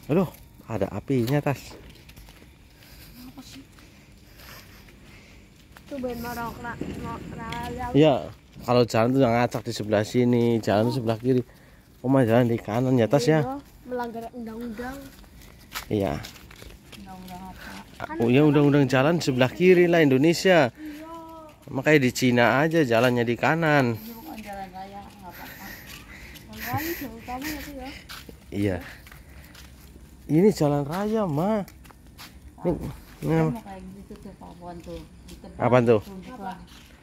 Aduh, ada apinya tas. Apa sih? Itu ben marok raya. Iya, kalau jalan tuh yang ngacak di sebelah sini, jalan di sebelah kiri. Oma jalan di kanan ya tas ya. Iya, melanggar undang-undang. Iya. Undang-undang apa? Oh ya, undang-undang jalan di sebelah kiri lah Indonesia. Iya. Makanya di Cina aja jalannya di kanan. Ini bukan jalan raya, nggak apa-apa. Jalan jauh utama ya tuh ya. Iya. Ini jalan raya, Ma. Ini, Mau kayak gitu tuh Pak Puan tuh. Ditebang, apa tuh? tumbuh.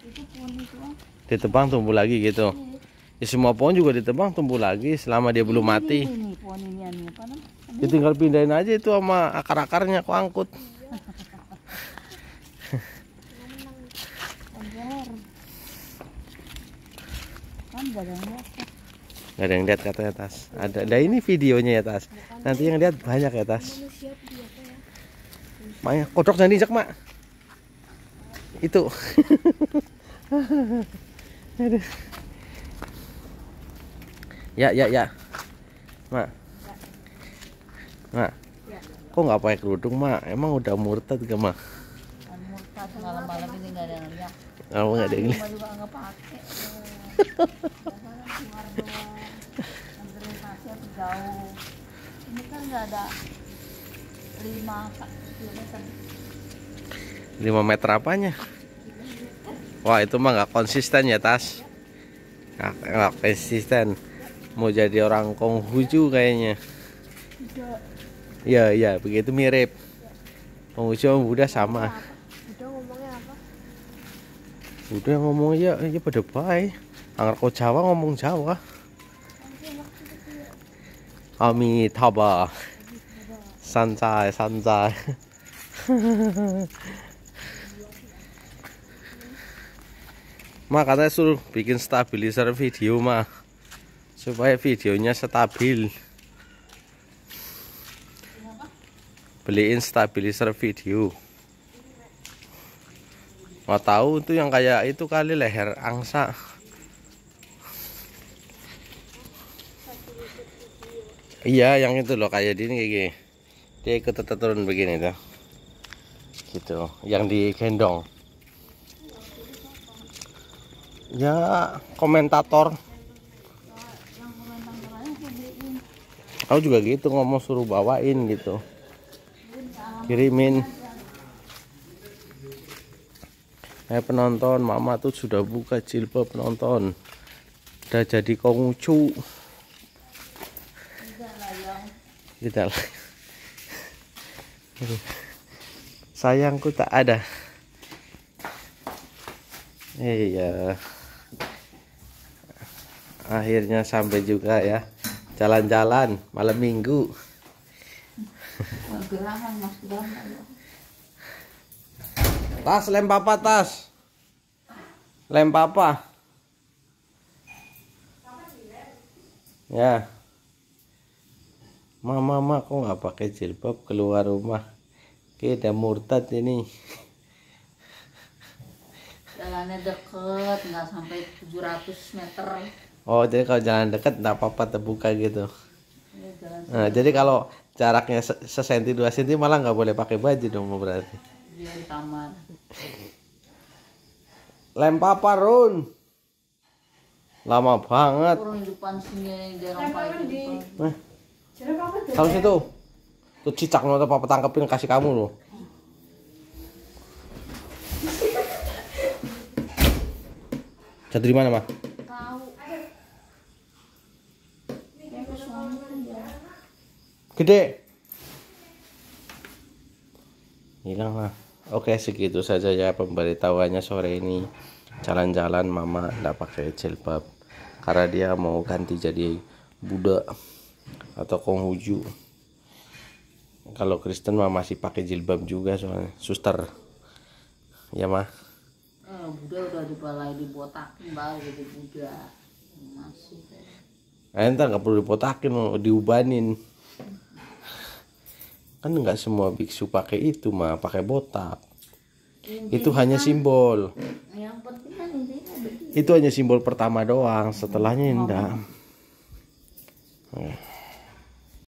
Itu pohon itu Ditebang tumbuh lagi gitu. Ya, semua pohon juga ditebang tumbuh lagi selama dia belum mati. Ini pohon ini apa namanya? Ya, tinggal pindahin aja itu sama akar-akarnya aku angkut. Kan gak ada yang lihat. Gak ada yang lihat katanya tas. Ada ini videonya ya tas. Nanti yang lihat banyak ya tas. Manusia biasa ya. Makanya kodok jangan diinjak, Mak. Itu. Aduh. Ya. Mak. Mak. Kok nggak pakai kerudung, Mak? Emang udah murtad gak, Mak? Kan murtad malam-malam ini gak ada yang lihat. Kamu nggak ada yang lihat. Cuma juga nggak pakai. Biasanya keluar doang. Nganterin nasi atau jauh. Ini kan nggak ada 5 kilometer. 5 meter apanya? Wah, itu mah nggak konsisten ya tas. Nggak konsisten. Mau jadi orang Konghucu kayaknya. Iya, begitu mirip. Konghucu sama Buddha sama. Udah ngomongnya apa? Udah ngomong ya pada baik. Angger kau Jawa ngomong Jawa. Amitabha. Sanjay. Ma katanya suruh bikin stabilizer video mah supaya videonya stabil. Beliin stabilizer video. Nggak tahu itu yang kayak itu kali leher angsa. Iya, yang itu loh kayak gini kayak gini. Dia ikut turun begini tuh. Gitu, yang digendong. Ya, komentator. Aku juga gitu ngomong suruh bawain gitu. Kirimin. Penonton, Mama tuh sudah buka jilbab penonton. Udah jadi Konghucu. Tidak lah. Sayangku tak ada. Iya. Akhirnya sampai juga ya. Jalan-jalan malam minggu. Gerahan mas gerahan. Tas, lem papa tas. Lem papa. Ya. Mama kok nggak pakai jilbab keluar rumah? Kita murtad ini. Jalannya deket, nggak sampai 700 meter. Oh, jadi kalau jalan dekat nggak apa-apa terbuka gitu. Ya, jalan Nah, jadi kalau jaraknya sesenti 2 senti malah nggak boleh pakai baju dong berarti. dia di kamar. Lem papa Run. Lama banget. Turun di depan sini dia rompain di depan. Kalau situ. Tuh cicak nonton papa tangkepin kasih kamu loh. Jatuh di mana, Mah? Tahu. Dia ke suami kan dia. Gede. Hilang lah. Oke, segitu saja ya pemberitahuannya sore ini. Jalan-jalan Mama nggak pakai jilbab karena dia mau ganti jadi Buddha atau Konghucu. Kalau Kristen mah masih pakai jilbab juga soalnya suster. Ya, Mah. Buddha udah dibalai dibotakin baru jadi Buddha. Masih. Entar nggak perlu dipotakin, mau diubanin. Kan nggak semua biksu pakai itu, Mah, pakai botak. Itu hanya simbol. Yang penting kan intinya begitu. Itu hanya simbol pertama doang, setelahnya enggak.